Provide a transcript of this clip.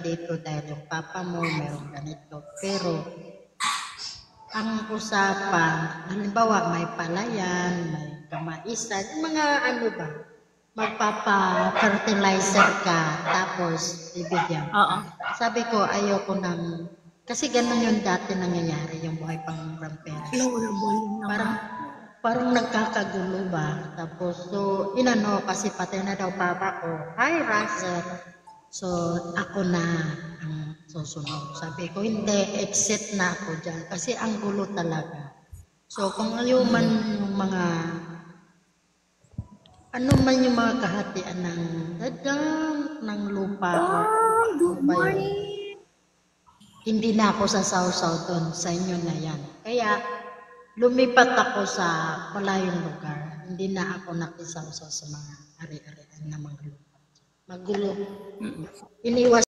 dito dahil yung papa mo mayroong ganito. Pero ang usapan, halimbawa may palayan, may kamaisan, yung mga ano ba, magpapa-fertilizer ka, tapos ibigyan ka. Sabi ko, ayoko nang, kasi ganun yung dati nangyayari, yung buhay pang grandparents. Parang nagkakagulo ba? Tapos, so, inano, kasi patay na daw papa ko. Hi, Russell. So, ako na ang susunod. Sabi ko, hindi, exit na ako dyan. Kasi ang gulo talaga. So, kung ayaw man yung mga, ano man yung mga kahatian ng dagang, ng lupa. Good morning! Hindi na ako sasaw-saw doon, sa inyo na yan. Kaya, lumipat ako sa malayong lugar. Hindi na ako nakisaw-saw sa mga ari-arian na mga lupa. Magulo. Iniwas